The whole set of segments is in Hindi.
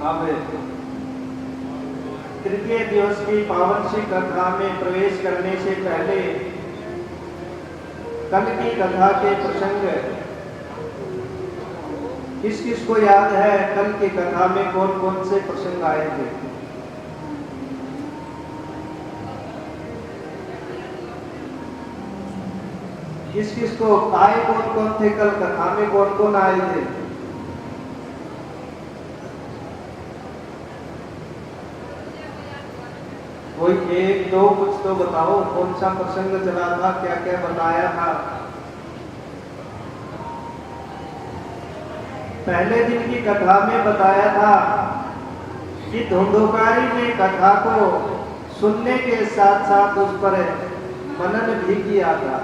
अब तृतीय दिवस की पावन सी कथा में प्रवेश करने से पहले कल की कथा के प्रसंग किस किस को याद है? कल की कथा में कौन कौन से प्रसंग आए थे? किस किस को आए? कौन कौन थे कल कथा में? कौन कौन आए थे? कोई एक दो कुछ तो बताओ, कौन सा प्रसंग चला था, क्या क्या बताया था? पहले दिन की कथा में बताया था कि धुंधुकारी ने कथा को सुनने के साथ साथ उस पर मनन भी किया था।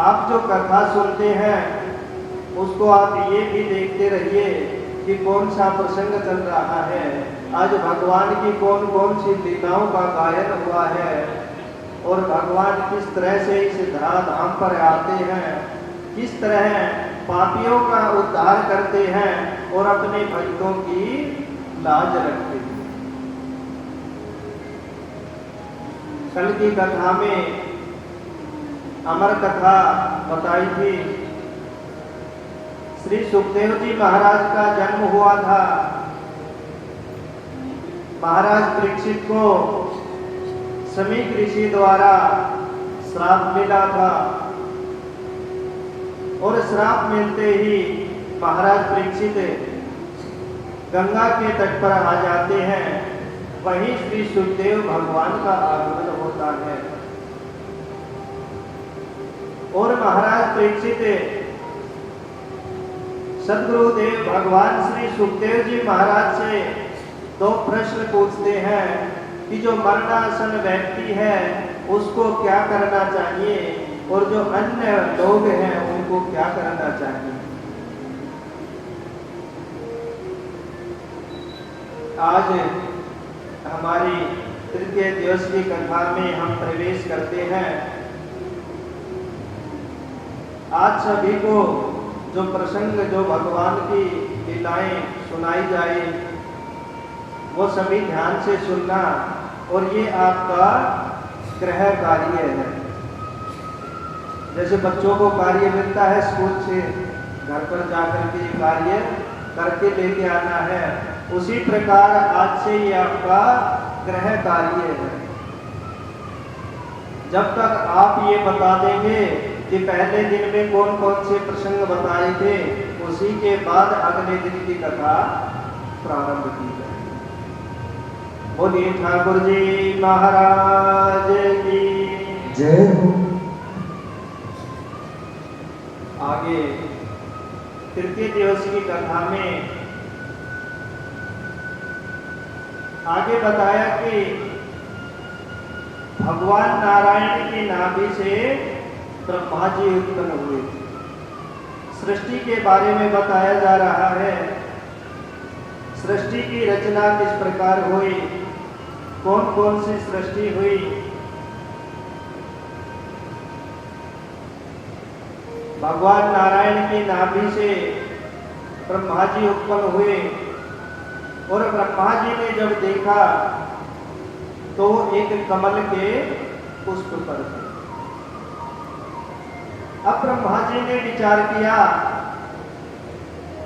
आप जो कथा सुनते हैं उसको आप ये भी देखते रहिए कि कौन सा प्रसंग चल रहा है, आज भगवान की कौन कौन सी लीलाओं का गायन हुआ है और भगवान किस तरह से इस धराधाम पर आते हैं, किस तरह पापियों का उद्धार करते हैं और अपने भक्तों की लाज रखते हैं। कल की कथा में अमर कथा बताई थी। श्री सुखदेव जी महाराज का जन्म हुआ था। महाराज परीक्षित को समीक ऋषि द्वारा श्राप मिला था और श्राप मिलते ही महाराज परीक्षित गंगा के तट पर आ जाते हैं। वहीं श्री सुखदेव भगवान का आगमन होता है और महाराज परीक्षित सद्गुरुदेव भगवान श्री सुखदेव जी महाराज से दो प्रश्न पूछते हैं कि जो मरणासन व्यक्ति है उसको क्या करना चाहिए और जो अन्य लोग हैं उनको क्या करना चाहिए। आज हमारी तृतीय दिवस की कथा में हम प्रवेश करते हैं। आज सभी को जो प्रसंग, जो भगवान की लीलाएं सुनाई जाए वो सभी ध्यान से सुनना और ये आपका गृह कार्य है। जैसे बच्चों को कार्य मिलता है स्कूल से, घर पर जाकर के कार्य करके लेके आना है, उसी प्रकार आज से ये आपका गृह कार्य है। जब तक आप ये बता देंगे कि पहले दिन में कौन कौन से प्रसंग बताए थे, उसी के बाद अगले दिन की कथा प्रारंभ की जाए। बोलिए ठाकुर जी महाराज की जय हो। आगे तृतीय दिवस की कथा में आगे बताया कि भगवान नारायण की नाभि से ब्रह्मा जी उत्पन्न हुए। सृष्टि के बारे में बताया जा रहा है। सृष्टि की रचना किस प्रकार हुई, कौन कौन सी सृष्टि हुई। भगवान नारायण की नाभि से ब्रह्मा जी उत्पन्न हुए और ब्रह्मा जी ने जब देखा तो एक कमल के पुष्प पर थे। अब ब्रह्मा जी ने विचार किया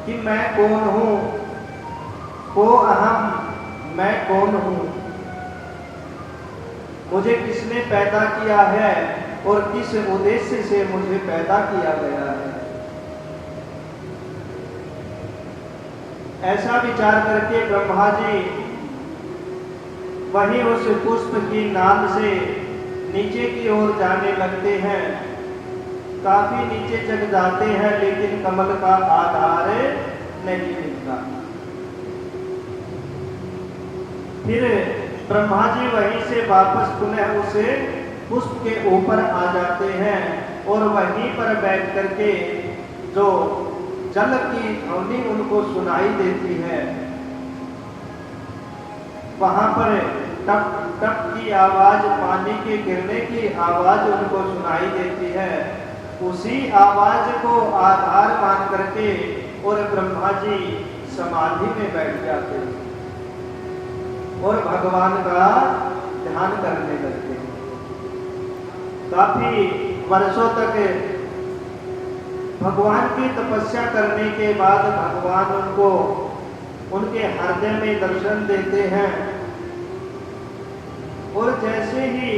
कि मैं कौन हूं, को अहम, मैं कौन हूं, मुझे किसने पैदा किया है और किस उद्देश्य से मुझे पैदा किया गया है। ऐसा विचार करके ब्रह्मा जी वहीं उस पुष्प की नाद से नीचे की ओर जाने लगते हैं। काफी नीचे चढ़ जाते हैं लेकिन कमल का आधार नहीं मिलता। फिर ब्रह्मा जी वहीं से वापस पुनः उस पुष्प के ऊपर आ जाते हैं और वहीं पर बैठ करके जो जल की ध्वनि उनको सुनाई देती है, वहां पर टप टप की आवाज, पानी के गिरने की आवाज उनको सुनाई देती है। उसी आवाज को आधार मान करके और ब्रह्मा जी समाधि में बैठ जाते हैं और भगवान का ध्यान करने लगते हैं। काफी वर्षों तक भगवान की तपस्या करने के बाद भगवान उनको उनके हृदय में दर्शन देते हैं। और जैसे ही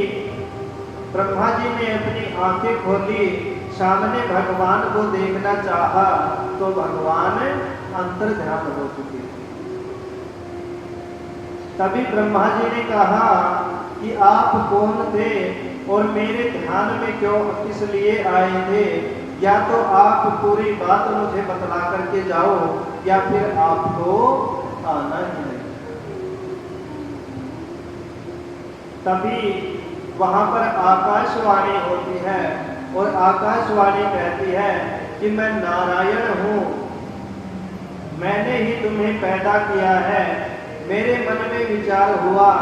ब्रह्मा जी ने अपनी आंखें खोली, सामने भगवान को देखना चाहा, तो भगवान अंतर ध्यान हो चुके थे। तभी ब्रह्मा जी ने कहा कि आप कौन थे और मेरे ध्यान में क्यों किस लिए आए थे? या तो आप पूरी बात मुझे बतला करके जाओ या फिर आपको आना ही नहीं। तभी वहां पर आकाशवाणी होती है और आकाशवाणी कहती है कि मैं नारायण हूं, मैंने ही तुम्हें पैदा किया है। मेरे मन में विचार हुआ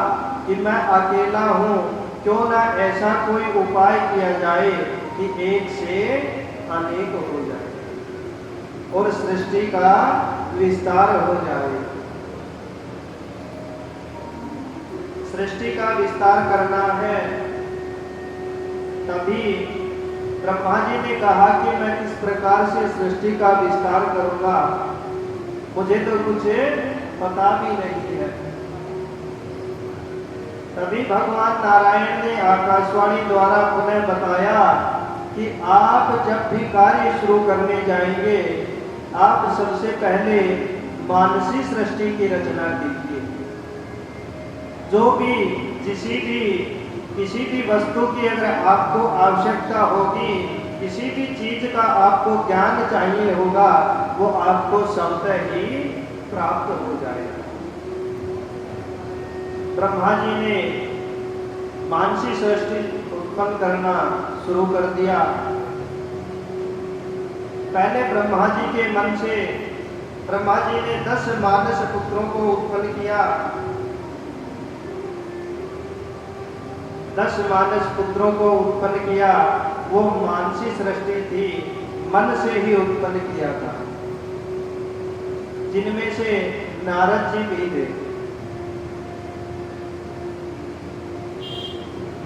कि मैं अकेला हूं, क्यों ना ऐसा कोई उपाय किया जाए कि एक से अनेक हो जाए और सृष्टि का विस्तार हो जाए। सृष्टि का विस्तार करना है। तभी ब्रह्मा जी ने कहा कि मैं किस प्रकार से सृष्टि का विस्तार करूंगा, मुझे तो कुछ पता भी नहीं है। तभी भगवान नारायण ने आकाशवाणी द्वारा पुनः बताया कि आप जब भी कार्य शुरू करने जाएंगे, आप सबसे पहले मानसी सृष्टि की रचना कीजिए। जो भी किसी भी वस्तु की अगर आपको आवश्यकता होगी, किसी भी चीज का आपको ज्ञान चाहिए होगा, वो आपको स्वतः ही प्राप्त हो जाएगा। ब्रह्मा जी ने मानसी सृष्टि उत्पन्न करना शुरू कर दिया। पहले ब्रह्मा जी के मन से ब्रह्मा जी ने 10 मानस पुत्रों को उत्पन्न किया। 10 मानस पुत्रों को उत्पन्न किया। वो मानसी सृष्टि थी, मन से ही उत्पन्न किया था, जिनमें से नारद जी भी थे।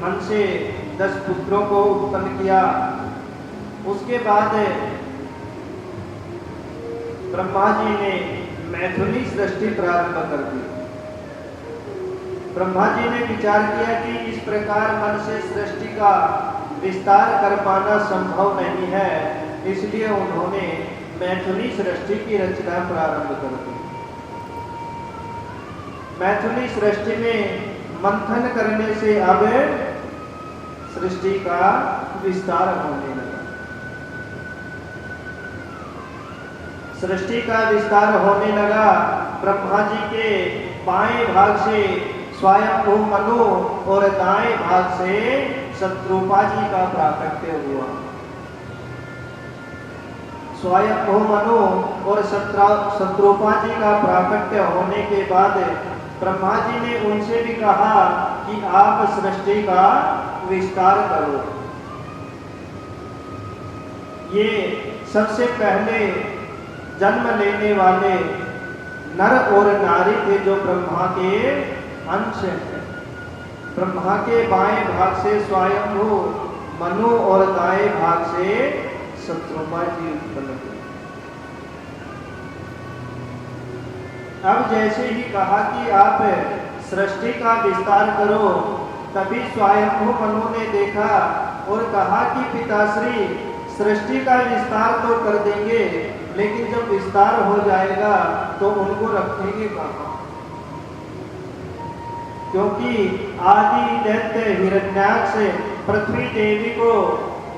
मन से 10 पुत्रों को उत्पन्न किया। उसके बाद ब्रह्मा जी ने मैथुनी सृष्टि प्रारंभ कर दी। ब्रह्मा जी ने विचार किया कि इस प्रकार मन से सृष्टि का विस्तार कर पाना संभव नहीं है, इसलिए उन्होंने मैथुनी सृष्टि की रचना प्रारंभ कर दी। मैथुनी सृष्टि में मंथन करने से अब सृष्टि का विस्तार होने लगा। सृष्टि का विस्तार होने लगा। ब्रह्मा जी के बाएं भाग से स्वयंभू मनु और दाएं भाग से शत्रुपा जी का प्राकट्य हुआ। स्वयंभू मनु और शत्रुपा जी का प्राकट्य होने के बाद ब्रह्मा जी ने उनसे भी कहा कि आप सृष्टि का विस्तार करो। ये सबसे पहले जन्म लेने वाले नर और नारी थे जो ब्रह्मा के अंश हैं। ब्रह्मा के बाएं भाग से स्वयंभू मनु और दाएं भाग से शत्रुपा जी उत्पन्न हुए। अब जैसे ही कहा कि आप सृष्टि का विस्तार करो, तभी स्वयंभू मनु ने देखा और कहा कि पिताश्री, सृष्टि का विस्तार तो कर देंगे, लेकिन जब विस्तार हो जाएगा तो उनको रखेंगे कहाँ? क्योंकि आदि दैत्य हिरण्याक्ष पृथ्वी देवी को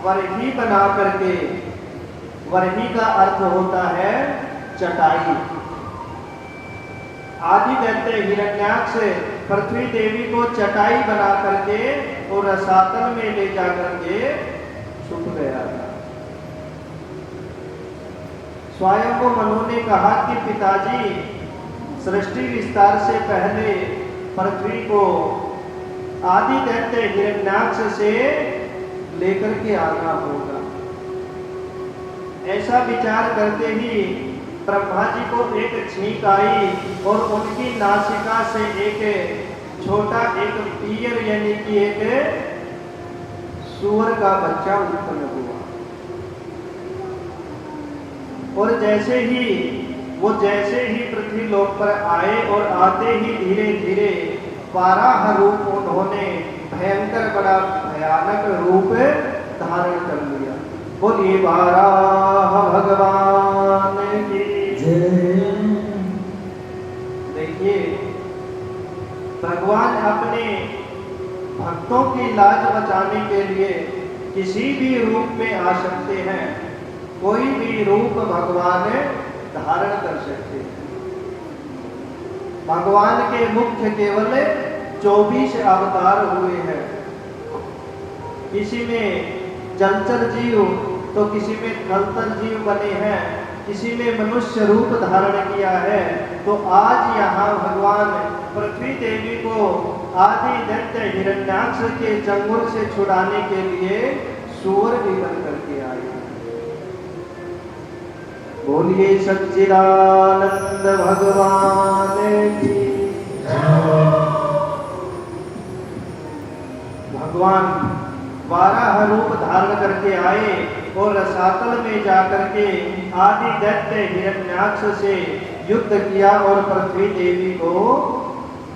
वरही बना करके, वरही का अर्थ होता है चटाई। आदि दैत्य हिरण्याक्ष पृथ्वी देवी को चटाई बना करके और रसातल में ले जा करके छुप गया था। स्वयंभू मनु ने कहा कि पिताजी, सृष्टि विस्तार से पहले पृथ्वी को आदि दैत्य हिरण्याक्ष से लेकर के आना होगा। ऐसा विचार करते ही ब्रह्मा जी को एक छींक आई और उनकी नासिका से एक छोटा एक पीयर यानी कि एक सूअर का बच्चा उत्पन्न हुआ। और जैसे ही पृथ्वी लोक पर आए और आते ही धीरे धीरे 12 रूप उन्होंने भयंकर बड़ा भयानक रूप धारण कर लिया। बोलिए वाराह भगवान की जय। देखिए, भगवान अपने भक्तों की लाज बचाने के लिए किसी भी रूप में आ सकते हैं, कोई भी रूप भगवान धारण कर सकते हैं। भगवान के मुख्य केवल 24 अवतार हुए हैं। किसी में जलचर जीव तो किसी में थलचर जीव बने हैं, किसी में मनुष्य रूप धारण किया है। तो आज यहाँ भगवान पृथ्वी देवी को आदि दैत्य हिरण्याक्ष के चंगुल से छुड़ाने के लिए सूअर भी बन करके आए। बोलिए सच्चिदानंद भगवान की भगवान 12 रूप धारण करके आए और रसातल में जाकर के आदि दैत्य हिरण्याक्ष से युद्ध किया और पृथ्वी देवी को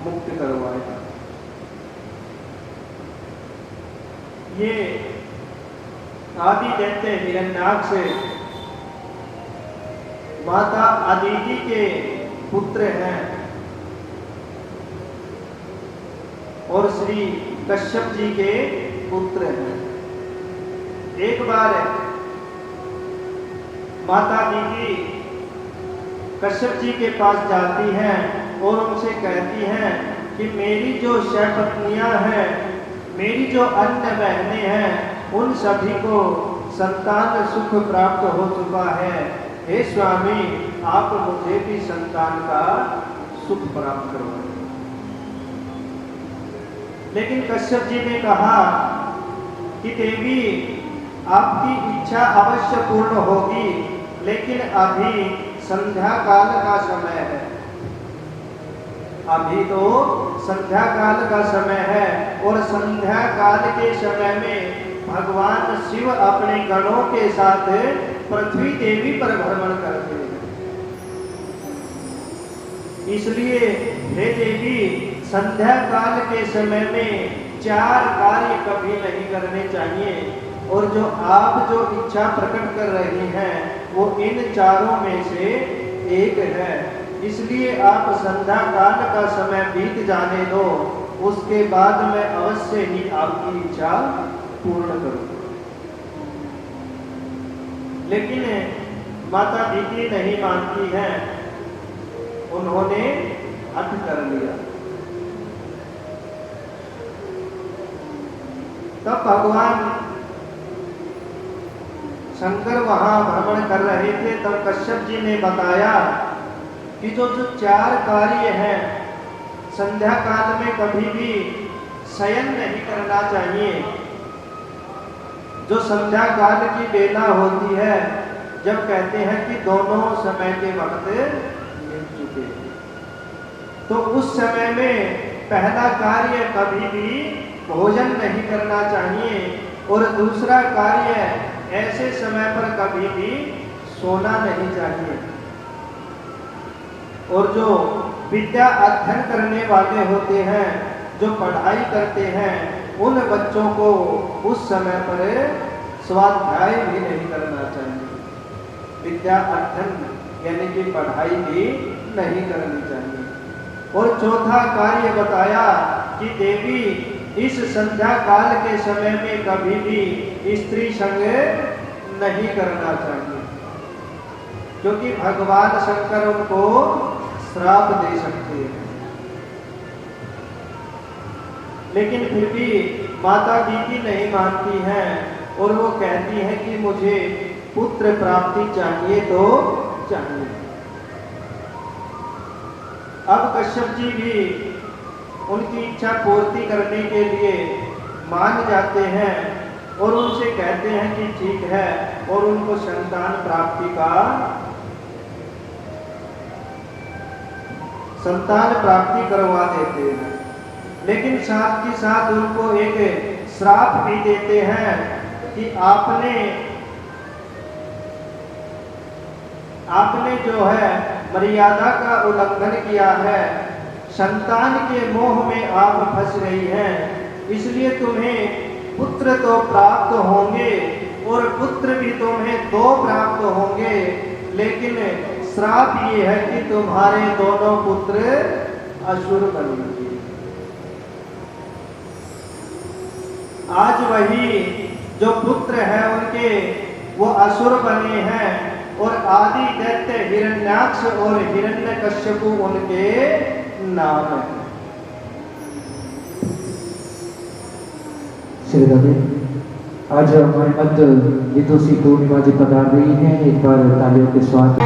मुक्त करवाया। ये आदि दैत्य हिरण्याक्ष माता अदिति के पुत्र हैं और श्री कश्यप जी के पुत्र हैं। एक बार माता अदिति कश्यप जी के पास जाती हैं और उनसे कहती हैं कि मेरी जो 6 पत्नियां हैं, मेरी जो अन्य बहनें हैं, उन सभी को संतान सुख प्राप्त हो चुका है। हे स्वामी, आप मुझे भी संतान का सुख प्राप्त करवाएं। लेकिन कश्यप जी ने कहा कि देवी, आपकी इच्छा अवश्य पूर्ण होगी, लेकिन अभी संध्या काल का समय है। अभी तो संध्या काल का समय है और संध्या काल के समय में भगवान शिव अपने गणों के साथ पृथ्वी देवी पर भ्रमण करते हैं। इसलिए हे देवी, संध्या काल के समय में 4 कार्य कभी नहीं करने चाहिए, और जो आप जो इच्छा प्रकट कर रही हैं वो इन 4 में से एक है। इसलिए आप संध्या काल का समय बीत जाने दो, उसके बाद मैं अवश्य ही आपकी इच्छा पूर्ण करूंगा। लेकिन माता अदिति नहीं मानती हैं, उन्होंने हठ कर लिया। तब भगवान शंकर वहां भ्रमण कर रहे थे, तब कश्यप जी ने बताया कि जो 4 कार्य हैं, संध्या काल में कभी भी शयन नहीं करना चाहिए। जो संध्या काल की बेला होती है, जब कहते हैं कि दोनों समय के वक्त मिल चुके, तो उस समय में पहला कार्य कभी भी भोजन नहीं करना चाहिए, और दूसरा कार्य ऐसे समय पर कभी भी सोना नहीं चाहिए। और जो विद्या अध्ययन करने वाले होते हैं, जो पढ़ाई करते हैं, उन बच्चों को उस समय पर स्वाध्याय भी नहीं करना चाहिए। विद्या अध्ययन यानी कि पढ़ाई भी नहीं करनी चाहिए। और चौथा कार्य बताया कि देवी, इस संध्या काल के समय में कभी भी स्त्री संग नहीं करना चाहिए, क्योंकि भगवान शंकर उनको श्राप दे सकते हैं। लेकिन फिर भी माता अदिति नहीं मानती हैं और वो कहती हैं कि मुझे पुत्र प्राप्ति चाहिए तो चाहिए। अब कश्यप जी भी उनकी इच्छा पूर्ति करने के लिए मान जाते हैं और उनसे कहते हैं कि ठीक है, और उनको संतान प्राप्ति का संतान प्राप्ति करवा देते हैं, लेकिन साथ ही साथ उनको एक श्राप भी देते हैं कि आपने जो है मर्यादा का उल्लंघन किया है, संतान के मोह में आप फंस रही हैं, इसलिए तुम्हें पुत्र तो प्राप्त होंगे और पुत्र भी तुम्हें दो प्राप्त होंगे, लेकिन श्राप ये है कि तुम्हारे दोनों पुत्र असुर बनेंगे। आज वही जो पुत्र है उनके वो असुर बने हैं और आदि दैत्य हिरण्याक्ष और हिरण्यकश्यपु उनके नाम है। श्री राधे, आज हमारे मध्य विदुषी पूर्णिमा जी पधार रही हैं। एक बार तालियों के स्वागत।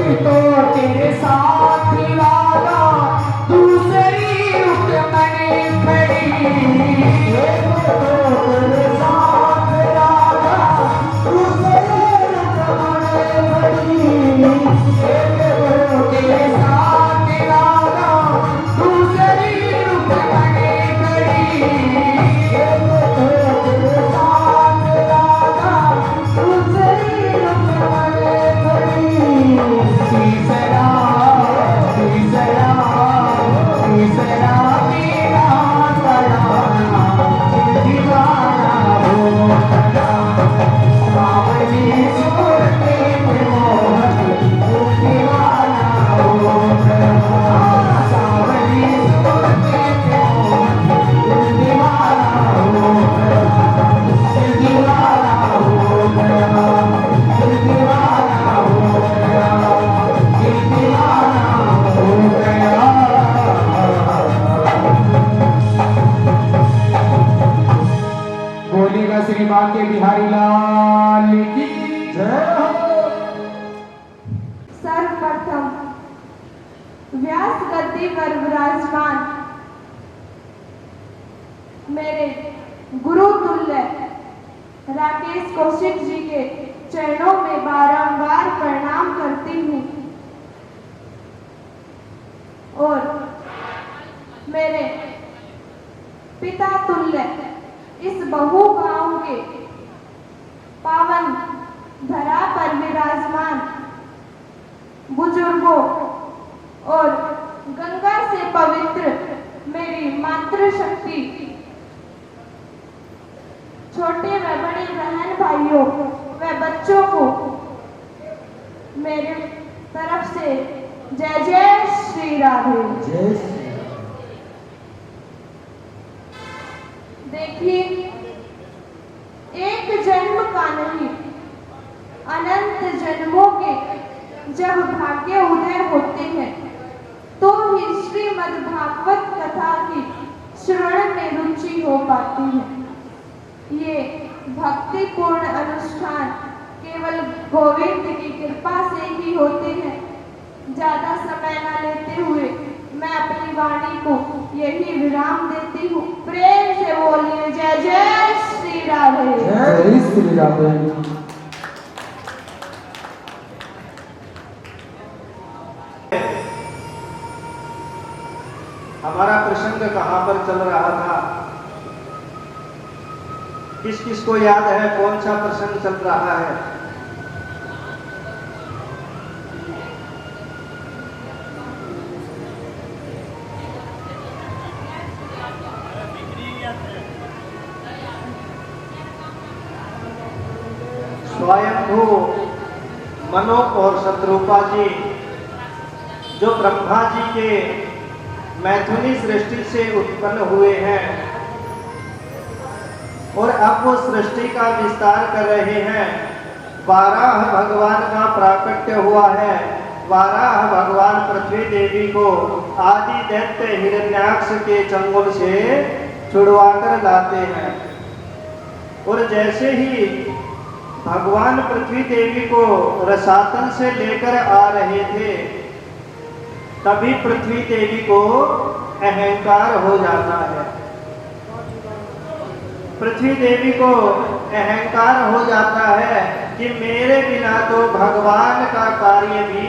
भी तो तेरे साथ लागा दूसरी रुकमनी खड़ी एक तो तेरे साथ लागा दूसरी रुकमनी खड़ी एक तो तेरे साथ लागा दूसरी रुकमनी खड़ी एक तो तेरे साथ लागा दूसरी रुकमनी खड़ी तीसरा तीसरा तीसरा मेरा तराना दीवाना हो गया सावली सूरते में मोहन दीवाना हो गया सावली सूरते में मोहन दीवाना हो गया दीवाना हो गया दीवाना हो गया दीवाना हो गया। बोलेगा श्री बांके बिहारी लाल की जय हो। सर्वप्रथम व्यास गद्दी पर विराजमान मेरे गुरु तुल्य राकेश कौशिक जी के चरणों में बारंबार प्रणाम करती हूँ और मेरे पिता तुल्य इस बहु गांव के पावन धरा पर विराजमान बुजुर्गों और गंगा से पवित्र मेरी मातृशक्ति छोटे व बड़े बहन भाइयों व बच्चों को मेरे तरफ से जय जय श्री राधे। देखिए, एक जन्म का नहीं अनंत जन्मों के जब भाग्य उदय होते हैं तो ही श्रीमद् भागवत कथा की श्रवण में रुचि हो पाती है। ये भक्तिपूर्ण अनुष्ठान केवल गोविंद की कृपा से ही होते हैं। ज्यादा समय न लेते हुए मैं अपनी वाणी को यही विराम देती हूँ। प्रेम से बोलिए जय जय श्री राधे। जय श्री राधे। हमारा प्रसंग कहाँ पर चल रहा था? किस किस को याद है कौन सा प्रसंग चल रहा है? स्वयंभू मनु और शत्रुपा जी जो ब्रह्मा जी के मैथुनी सृष्टि से उत्पन्न हुए हैं और अब वो सृष्टि का विस्तार कर रहे हैं। 12 भगवान का प्राकट्य हुआ है। 12 भगवान पृथ्वी देवी को आदि दैत्य हिरण्याक्ष के चंगुल से छुड़वाकर लाते हैं और जैसे ही भगवान पृथ्वी देवी को रसातल से लेकर आ रहे थे तभी पृथ्वी देवी को अहंकार हो जाता है। पृथ्वी देवी को अहंकार हो जाता है कि मेरे बिना तो भगवान का कार्य भी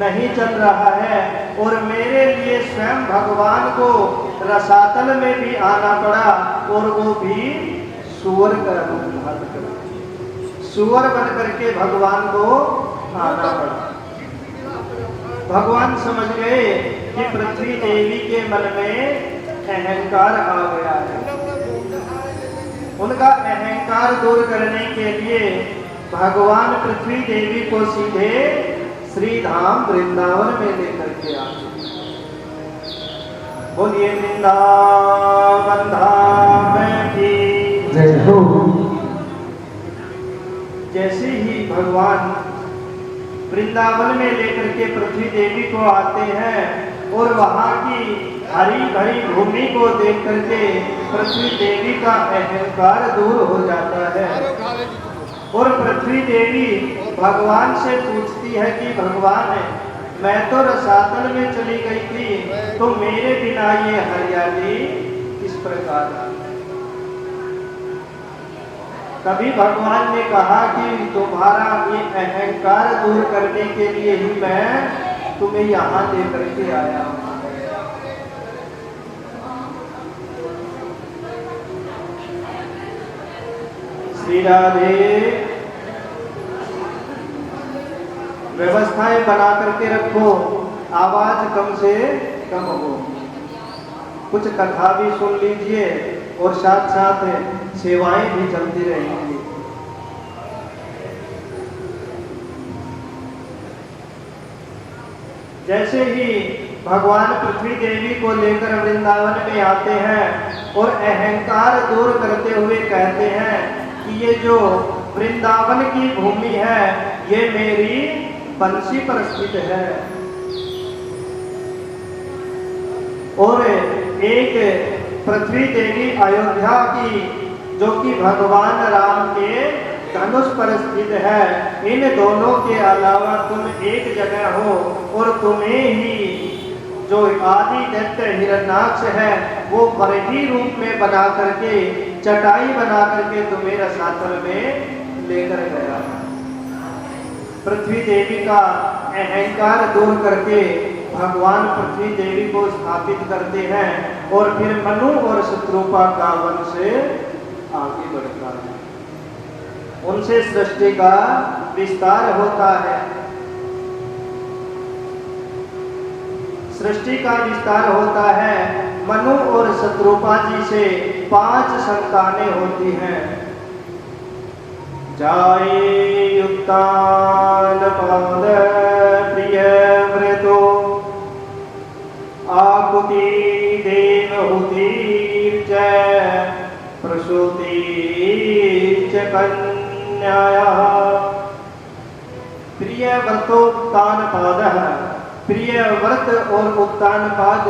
नहीं चल रहा है और मेरे लिए स्वयं भगवान को रसातल में भी आना पड़ा और वो भी सुअर का रूप धारण कर सुअर बन करके भगवान को आना पड़ा। भगवान समझ गए कि पृथ्वी देवी के मन में अहंकार आ गया है। उनका अहंकार दूर करने के लिए भगवान पृथ्वी देवी को सीधे श्री धाम वृंदावन में लेकर के आए। बोलिए वृंदावन धाम की जय हो। जैसे ही भगवान वृंदावन में लेकर के पृथ्वी देवी को आते हैं और वहां की हरी भरी भूमि को देख करके पृथ्वी देवी का अहंकार दूर हो जाता है और पृथ्वी देवी भगवान से पूछती है कि भगवान मैं तो रसातल में चली गई थी, तो मेरे बिना ये हरियाली किस प्रकार। तभी भगवान ने कहा कि तुम्हारा ये अहंकार दूर करने के लिए ही मैं तुम्हें यहाँ लेकर के आया हूँ। श्री राधे। व्यवस्थाएं बना करके रखो, आवाज कम से कम हो। कुछ कथा भी सुन लीजिए और साथ साथ सेवाएं भी चलती रहेंगी। जैसे ही भगवान पृथ्वी देवी को लेकर वृंदावन में आते हैं और अहंकार दूर करते हुए कहते हैं कि ये जो वृंदावन की भूमि है ये मेरी बंसी पर स्थित है। और एक पृथ्वी देवी अयोध्या की जो कि भगवान राम के धनुष पर स्थित है। इन दोनों के अलावा तुम एक जगह हो और तुम्हें ही जो आदि दैत्य हिरण्याक्ष है वो बरही रूप में बना करके चटाई बना करके तुम्हें रसातल में लेकर गया। पृथ्वी देवी का अहंकार दूर करके भगवान पृथ्वी देवी को स्थापित करते हैं और फिर मनु और शत्रुपा का वंश आगे बढ़ता है। उनसे सृष्टि का विस्तार होता है। सृष्टि का विस्तार होता है। मनु और शत्रुपा जी से 5 संतानें होती हैं। जाये उत्तान पाद प्रिय व्रतो आकुति देवहूति च प्रसूति च कन्यायाः। प्रिय व्रतोत्तान पादः, प्रिय व्रत और उत्तान पाद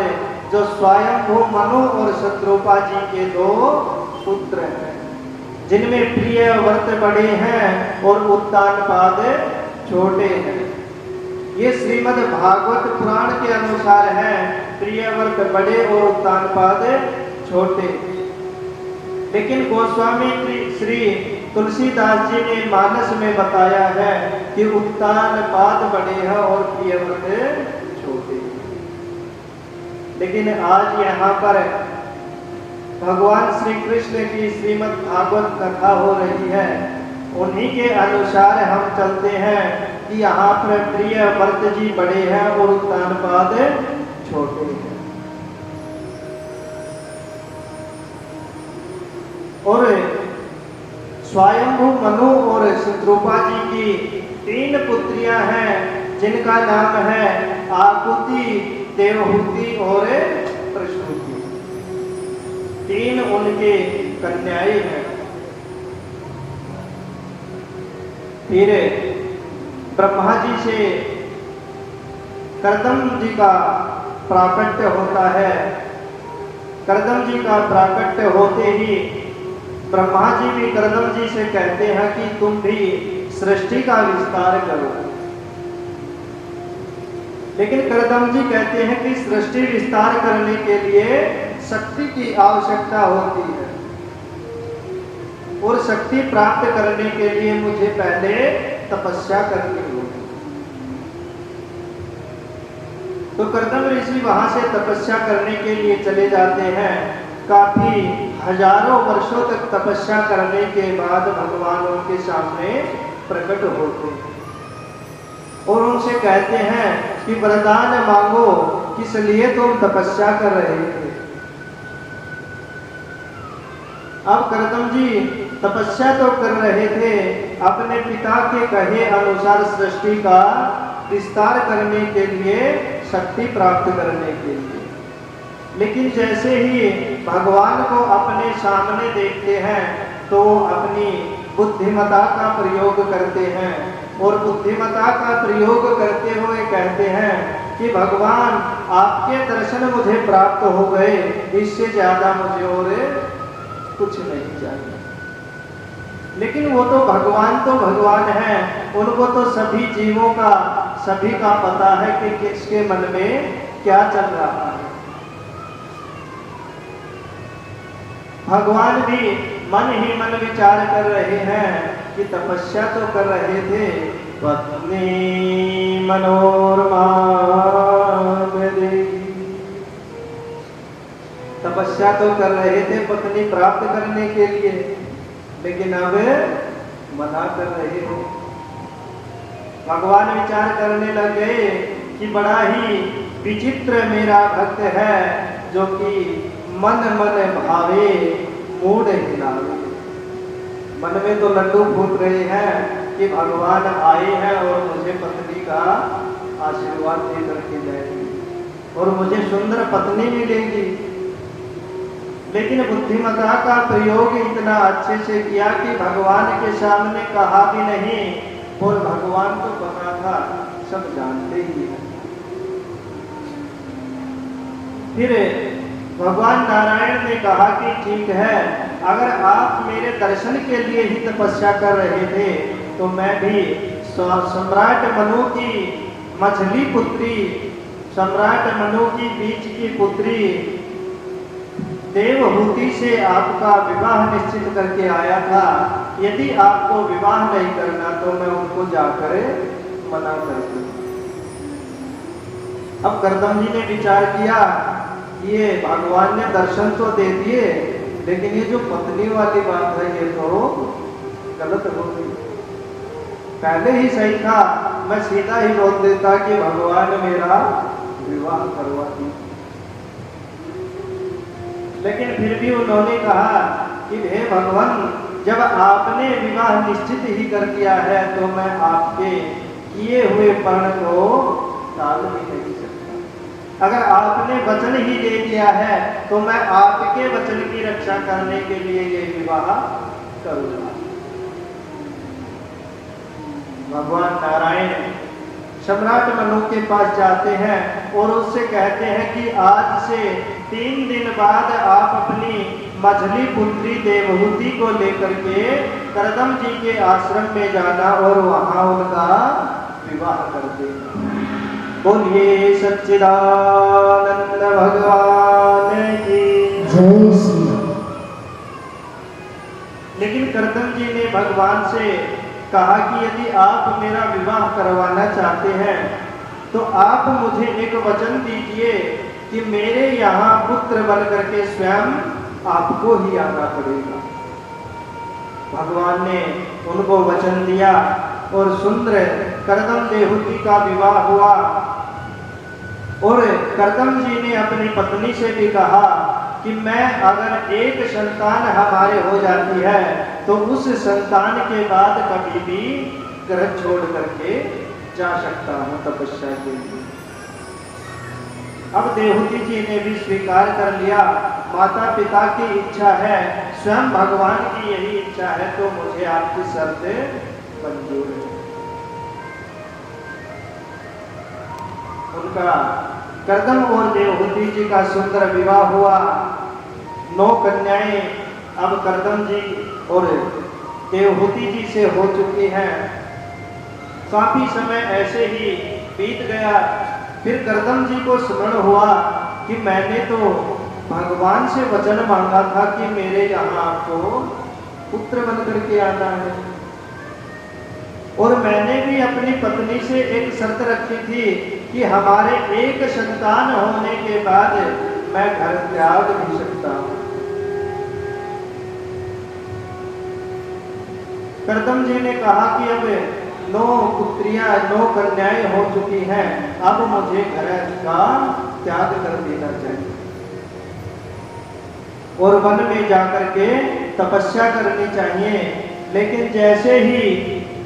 जो स्वयंभू मनु और शत्रुपा जी के 2 पुत्र हैं, जिनमें प्रिय व्रत बड़े हैं और उत्तान पाद छोटे हैं। ये श्रीमद् भागवत पुराण के अनुसार है, प्रिय व्रत बड़े और उत्तान पाद छोटे। लेकिन गोस्वामी श्री तुलसीदास जी ने मानस में बताया है कि उत्तान पाद बड़े हैं और प्रिय व्रत छोटे। लेकिन आज यहाँ पर भगवान श्री कृष्ण की श्रीमद् भागवत कथा हो रही है, उन्हीं के अनुसार हम चलते हैं कि यहाँ पर प्रिय व्रत जी बड़े हैं और उत्तान पाद छोटे हैं। और स्वयंभू मनु और शत्रुपा जी की 3 पुत्रियां हैं, जिनका नाम है आकुति, देवहूति और प्रसूति। 3 उनके कन्याएं हैं। फिर ब्रह्मा जी से कर्दम जी का प्राकट्य होता है। कर्दम जी का प्राकट्य होते ही ब्रह्मा जी भी कर्दम जी से कहते हैं कि तुम भी सृष्टि का विस्तार करो। लेकिन कर्दम जी कहते हैं कि सृष्टि विस्तार करने के लिए शक्ति की आवश्यकता होती है और शक्ति प्राप्त करने के लिए मुझे पहले तपस्या करनी होगी। तो कर्दम ऋषि वहां से तपस्या करने के लिए चले जाते हैं। काफी हजारों वर्षों तक तपस्या करने के बाद भगवान उनके सामने प्रकट होते हैं और उनसे कहते हैं कि वरदान मांगो, किस लिए तुम तपस्या कर रहे थे। अब कर्दम जी तपस्या तो कर रहे थे अपने पिता के कहे अनुसार सृष्टि का विस्तार करने के लिए, शक्ति प्राप्त करने के लिए। लेकिन जैसे ही भगवान को अपने सामने देखते हैं तो अपनी बुद्धिमता का प्रयोग करते हैं और बुद्धिमता का प्रयोग करते हुए कहते हैं कि भगवान आपके दर्शन मुझे प्राप्त हो गए, इससे ज्यादा मुझे और कुछ नहीं चाहिए। लेकिन वो तो भगवान है, उनको तो सभी जीवों का, सभी का पता है कि किसके मन में क्या चल रहा है। भगवान भी मन ही मन विचार कर रहे हैं कि तपस्या तो कर रहे थे, पत्नी मनोरमा तपस्या तो कर रहे थे पत्नी प्राप्त करने के लिए, लेकिन अब मना कर रहे हो। भगवान विचार करने लग गए कि बड़ा ही विचित्र मेरा भक्त है, जो कि मन मन भावे मूड हिलावे। मन में तो लड्डू फूट रहे हैं कि भगवान आए हैं और मुझे पत्नी का आशीर्वाद दे करके जाएंगे और मुझे सुंदर पत्नी मिलेगी। लेकिन बुद्धिमत्ता का प्रयोग इतना अच्छे से किया कि भगवान के सामने कहा भी नहीं, और भगवान तो बना था, सब जानते ही हैं। फिर भगवान नारायण ने कहा कि ठीक है, अगर आप मेरे दर्शन के लिए ही तपस्या कर रहे थे तो मैं भी सम्राट मनु की मछली पुत्री, सम्राट मनु की बीच की पुत्री देवहूति से आपका विवाह निश्चित करके आया था। यदि आपको विवाह नहीं करना तो मैं उनको जाकर मना कर दूं। अब कर्दम जी ने विचार किया, ये भगवान ने दर्शन तो दे दिए, लेकिन ये जो पत्नी वाली बात है ये तो गलत हो गई। पहले ही सही था, मैं सीधा ही बोल देता कि भगवान मेरा विवाह करवा दी। लेकिन फिर भी उन्होंने कहा कि हे भगवान, जब आपने विवाह निश्चित ही कर दिया है तो मैं आपके किए हुए प्रण को टाल भी नहीं सकता। अगर आपने वचन ही दे दिया है तो मैं आपके वचन की रक्षा करने के लिए ये विवाह करूंगा। भगवान नारायण सम्राट मनु के पास जाते हैं और उससे कहते हैं कि आज से 3 दिन बाद आप अपनी मझली पुत्री देवहूति को लेकर के कर्दम जी के आश्रम में जाना और वहां उनका विवाह कर देना। बोलिए सच्चिदानंद भगवान की जय श्री। लेकिन कर्दम जी ने भगवान से कहा कि यदि आप मेरा विवाह करवाना चाहते हैं तो आप मुझे एक वचन दीजिए कि मेरे यहाँ पुत्र बन करके स्वयं आपको ही आना पड़ेगा। भगवान ने उनको वचन दिया और सुंदर कर्दम देवहूति का विवाह हुआ। और कर्दम जी ने अपनी पत्नी से भी कहा कि मैं अगर एक संतान हमारे हो जाती है तो उस संतान के बाद कभी भी घर छोड़ करके जा सकता हूं तपस्या के लिए। अब देवहूति जी ने भी स्वीकार कर लिया, माता पिता की इच्छा है, स्वयं भगवान की यही इच्छा है, तो मुझे आपकी शर्त मंजूर है। उनका कर्दम और देवहूति जी का सुंदर विवाह हुआ। 9 कन्याएं अब कर्दम जी और देवहूति जी से हो चुकी हैं। काफी समय ऐसे ही बीत गया। फिर कर्दम जी को स्मरण हुआ कि मैंने तो भगवान से वचन मांगा था कि मेरे यहाँ आपको पुत्र बन करके आना है, और मैंने भी अपनी पत्नी से एक शर्त रखी थी कि हमारे एक संतान होने के बाद मैं घर त्याग भी सकता हूं। कर्दम जी ने कहा कि अब 9 पुत्रियां 9 कन्याएं हो चुकी हैं, अब मुझे घर का त्याग कर देना चाहिए और वन में जाकर के तपस्या करनी चाहिए। लेकिन जैसे ही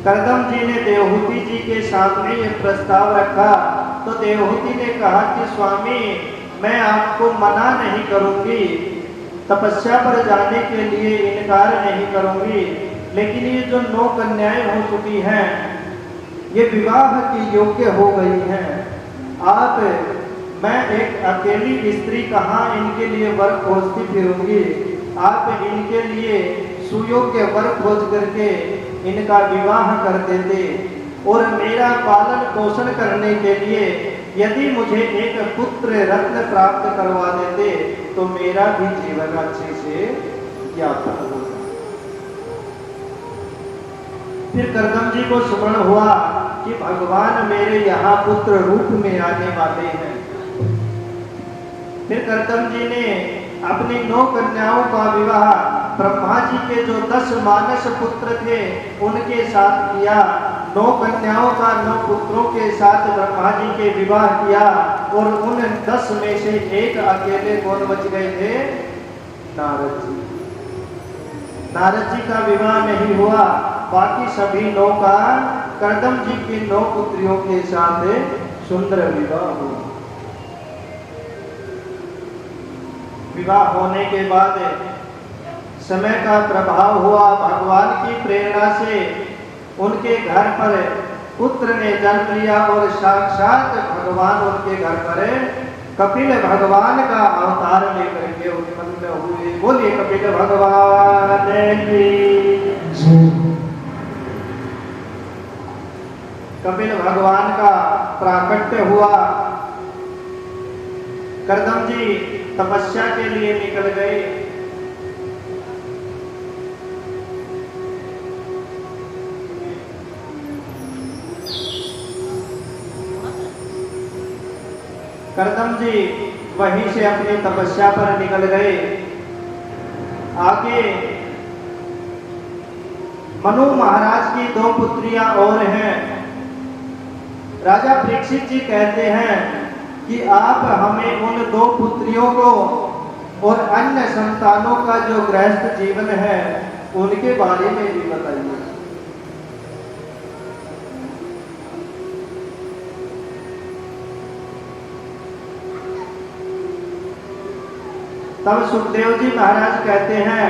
कर्दम जी ने देवहूति जी के सामने ये प्रस्ताव रखा तो देवहूति ने कहा कि स्वामी, मैं आपको मना नहीं करूंगी, तपस्या पर जाने के लिए इनकार नहीं करूंगी, लेकिन ये जो 9 कन्याएं हो चुकी हैं ये विवाह की योग्य हो गई हैं। आप, मैं एक अकेली स्त्री कहाँ इनके लिए वर खोजती फिरूंगी, आप इनके लिए सुयोग्य वर खोज करके इनका विवाह कर देते और मेरा पालन पोषण करने के लिए यदि मुझे एक पुत्र रत्न प्राप्त करवा देते तो मेरा भी जीवन अच्छे से यापन होता। फिर करदम जी को स्मरण हुआ कि भगवान मेरे यहाँ पुत्र रूप में आने वाले हैं। फिर करदम जी ने अपनी 9 कन्याओं का विवाह ब्रह्मा जी के जो 10 मानस पुत्र थे उनके साथ किया। 9 कन्याओं का 9 पुत्रों के साथ ब्रह्मा जी के विवाह किया और उन 10 में से एक अकेले कौन बच गए थे? नारद जी। नारद जी का विवाह नहीं हुआ, बाकी सभी 9 का करदम जी की 9 पुत्रियों के साथ सुंदर विवाह हुआ। विवाह होने के बाद समय का प्रभाव हुआ, भगवान की प्रेरणा से उनके घर पर पुत्र ने जन्म लिया और साक्षात भगवान उनके घर पर कपिल भगवान का अवतार लेकर के उत्पन्न हुए। बोलिए कपिल भगवान की। कपिल भगवान का प्राकट्य हुआ। करदम जी तपस्या के लिए निकल गए। करदम जी वहीं से अपनी तपस्या पर निकल गए। आगे मनु महाराज की 2 पुत्रियां और हैं। राजा परीक्षित जी कहते हैं कि आप हमें उन 2 पुत्रियों को और अन्य संतानों का जो गृहस्थ जीवन है उनके बारे में भी बताइए। तब सुखदेव जी महाराज कहते हैं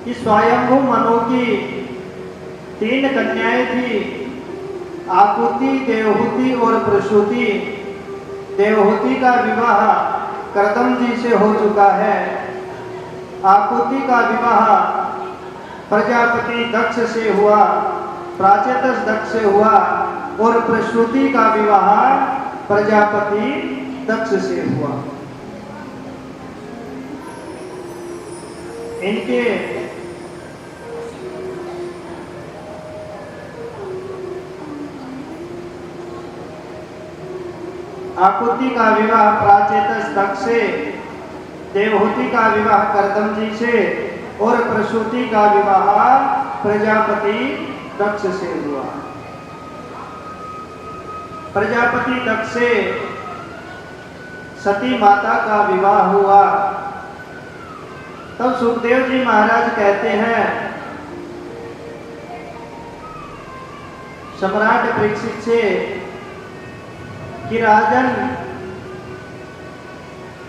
कि स्वयंभू मनु की 3 कन्याएं थी, आकुति, देवहूति और प्रसूति। देवहूति का विवाह करदम जी से हो चुका है। आकुति का विवाह प्रजापति दक्ष से हुआ, प्राचेतस दक्ष से हुआ और प्रसूति का विवाह प्रजापति दक्ष से हुआ। इनके आकुति का विवाह प्राचेतस दक्ष से, देवहूति का विवाह करदम जी से और प्रसूति का विवाह प्रजापति दक्ष से हुआ। प्रजापति दक्ष से सती माता का विवाह हुआ। तब सुखदेव जी महाराज कहते हैं सम्राट परीक्षित से कि राजन,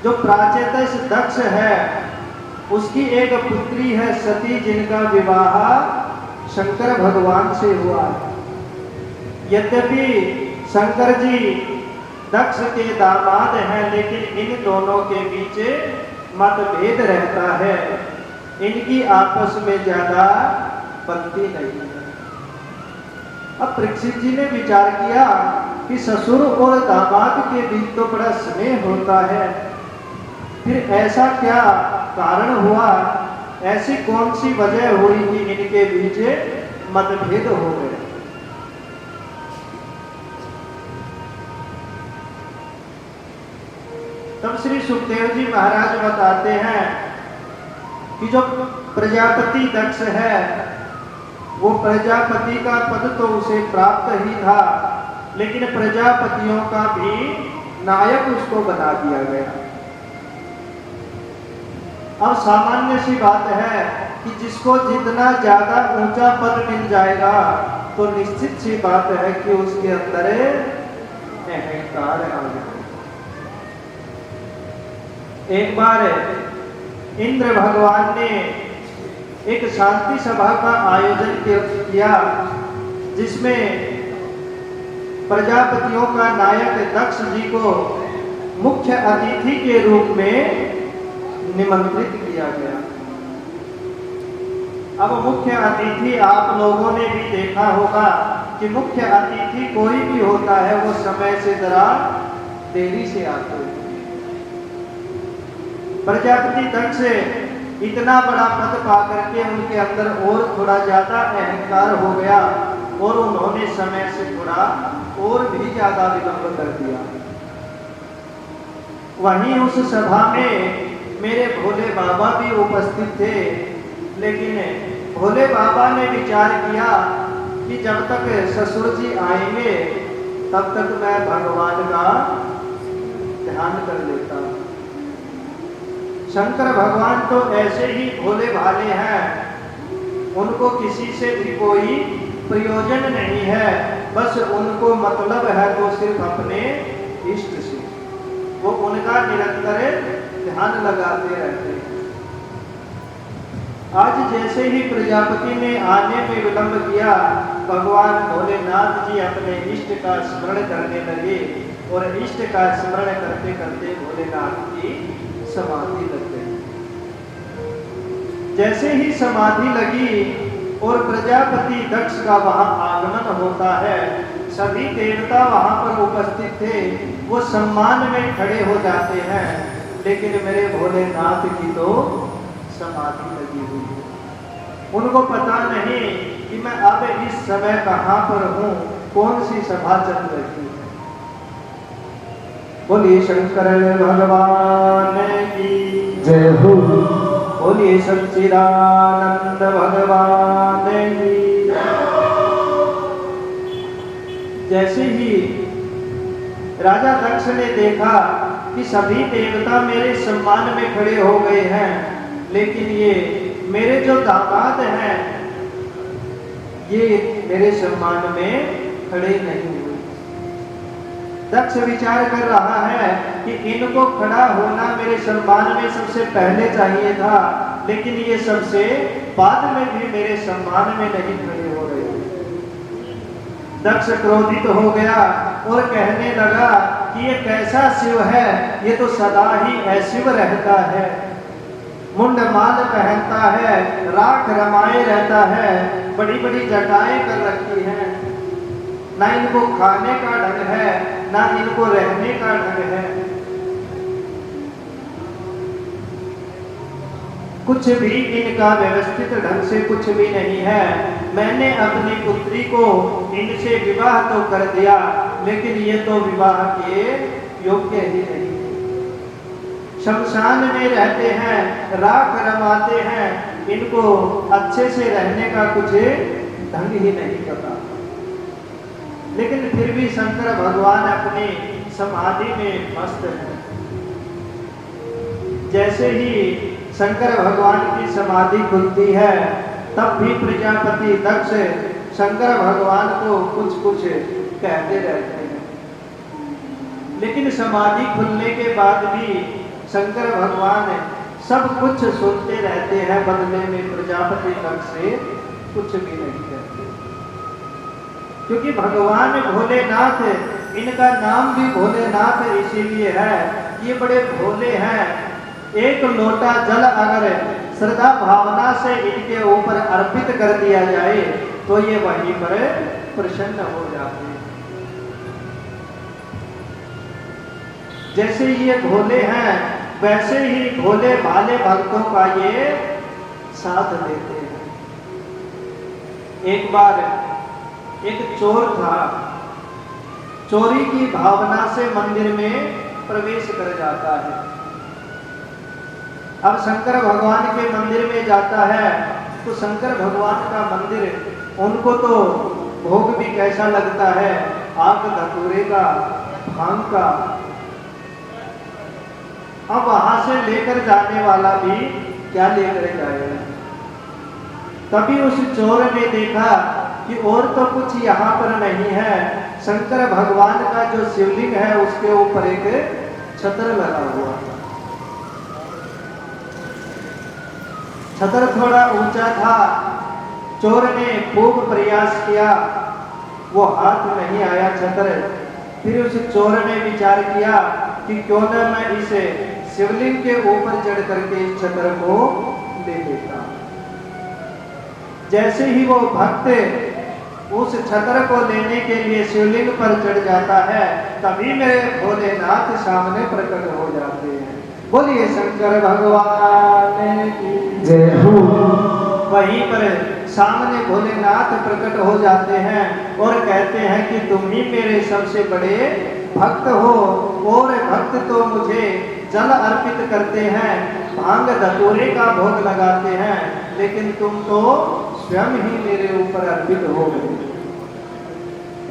जो प्राचेतस दक्ष है उसकी एक पुत्री है सती, जिनका विवाह शंकर भगवान से हुआ। यद्यपि शंकर जी दक्ष के दामाद हैं, लेकिन इन दोनों के बीच मतभेद रहता है। इनकी आपस में ज्यादा बनती नहीं है। अब परीक्षित जी ने विचार किया कि ससुर और दामाद के बीच तो बड़ा स्नेह होता है, फिर ऐसा क्या कारण हुआ, ऐसी कौन सी वजह हुई कि इनके बीच मतभेद हो गए। तब श्री सुखदेव जी महाराज बताते हैं कि जो प्रजापति दक्ष है वो प्रजापति का पद तो उसे प्राप्त ही था, लेकिन प्रजापतियों का भी नायक उसको बना दिया गया। अब सामान्य सी बात है कि जिसको जितना ज्यादा ऊंचा पद मिल जाएगा तो निश्चित सी बात है कि उसके अंदर अहंकार आ जाएगा। एक बार इंद्र भगवान ने एक शांति सभा का आयोजन किया, जिसमें प्रजापतियों का नायक दक्ष जी को मुख्य अतिथि के रूप में निमंत्रित किया गया। अब मुख्य अतिथि आप लोगों ने भी देखा होगा कि मुख्य अतिथि कोई भी होता है वो समय से जरा देरी से आते हैं। प्रजापति दक्ष इतना बड़ा पद पा करके उनके अंदर और थोड़ा ज्यादा अहंकार हो गया और उन्होंने समय से थोड़ा और भी ज्यादा विलंब कर दिया। वहीं उस सभा में मेरे भोले बाबा भी उपस्थित थे, लेकिन भोले बाबा ने विचार किया कि जब तक ससुर जी आएंगे तब तक मैं भगवान का ध्यान कर लेता हूं। शंकर भगवान तो ऐसे ही भोले भाले हैं, उनको किसी से भी कोई प्रयोजन नहीं है, बस उनको मतलब है तो सिर्फ अपने इष्ट से, वो उनका निरंतर ध्यान लगाते रहते हैं। आज जैसे ही प्रजापति ने आने में विलंब किया, भगवान भोलेनाथ जी अपने इष्ट का स्मरण करने लगे और इष्ट का स्मरण करते करते भोलेनाथ की समाधि लग गई। जैसे ही समाधि लगी और प्रजापति दक्ष का वहां आगमन होता है, सभी देवता वहां पर उपस्थित थे, वो सम्मान में खड़े हो जाते हैं, लेकिन मेरे भोलेनाथ की तो समाधि लगी हुई है। उनको पता नहीं कि मैं अब इस समय कहां पर हूं, कौन सी सभा चल रही है। बोलिए शंकर भगवान की जय हो। बोलिए सच्चिदानंद भगवान की। जैसे ही राजा दक्ष ने देखा कि सभी देवता मेरे सम्मान में खड़े हो गए हैं, लेकिन ये मेरे जो दामाद हैं ये मेरे सम्मान में खड़े नहीं हुए। दक्ष विचार कर रहा है कि इनको खड़ा होना मेरे सम्मान में सबसे पहले चाहिए था, लेकिन ये सबसे बाद में भी मेरे सम्मान में नहीं खड़े हो रहे। दक्ष क्रोधित हो गया और कहने लगा कि ये कैसा शिव है, ये तो सदा ही अशिव रहता है, मुंड माल पहनता है, राख रमाए रहता है, बड़ी बड़ी जटाएं कर रखी हैं, ना इनको खाने का ढंग है, ना इनको रहने का ढंग है, कुछ भी इनका व्यवस्थित ढंग से कुछ भी नहीं है। मैंने अपनी पुत्री को इनसे विवाह तो कर दिया, लेकिन ये तो विवाह के योग्य ही नहीं। शमशान में रहते हैं, राख रमाते हैं, इनको अच्छे से रहने का कुछ ढंग ही नहीं पता। लेकिन फिर भी शंकर भगवान अपनी समाधि में मस्त हैं। जैसे ही शंकर भगवान की समाधि खुलती है, तब भी प्रजापति दक्ष शंकर भगवान को कुछ कुछ कहते रहते हैं, लेकिन समाधि खुलने के बाद भी शंकर भगवान सब कुछ सुनते रहते हैं, बदले में प्रजापति दक्ष से कुछ भी नहीं कहते। क्योंकि भगवान भोलेनाथ, इनका नाम भी भोलेनाथ इसीलिए है, ये बड़े भोले हैं। एक लोटा जल अगर श्रद्धा भावना से इनके ऊपर अर्पित कर दिया जाए तो ये वहीं पर प्रसन्न हो जाते हैं। जैसे ये भोले हैं, वैसे ही भोले भाले भक्तों का ये साथ देते हैं। एक बार एक चोर था, चोरी की भावना से मंदिर में प्रवेश कर जाता है। अब शंकर भगवान के मंदिर में जाता है तो शंकर भगवान का मंदिर उनको तो भोग भी कैसा लगता है, आग धतूरे का, भांग का। अब वहां से लेकर जाने वाला भी क्या लेकर जाएगा। तभी उस चोर ने देखा कि और तो कुछ यहाँ पर नहीं है, शंकर भगवान का जो शिवलिंग है उसके ऊपर एक छत्र लगा हुआ था। छतर थोड़ा ऊंचा था, चोर ने खूब प्रयास किया, वो हाथ नहीं आया छतर। फिर उस चोर ने विचार किया कि क्यों न मैं इस शिवलिंग के ऊपर चढ़ करके इस छत्र को ले लेता। जैसे ही वो भक्त उस छत्र को लेने के लिए शिवलिंग पर चढ़ जाता है, तभी मेरे भोलेनाथ सामने प्रकट हो जाते हैं। बोलिए शंकर भगवान की जय हो। वहीं पर सामने भोलेनाथ प्रकट हो जाते हैं और कहते हैं कि तुम ही मेरे सबसे बड़े भक्त हो, और भक्त तो मुझे जल अर्पित करते हैं, भांग धतूरे का भोग लगाते हैं, लेकिन तुम तो स्वयं ही मेरे ऊपर अर्पित हो गए।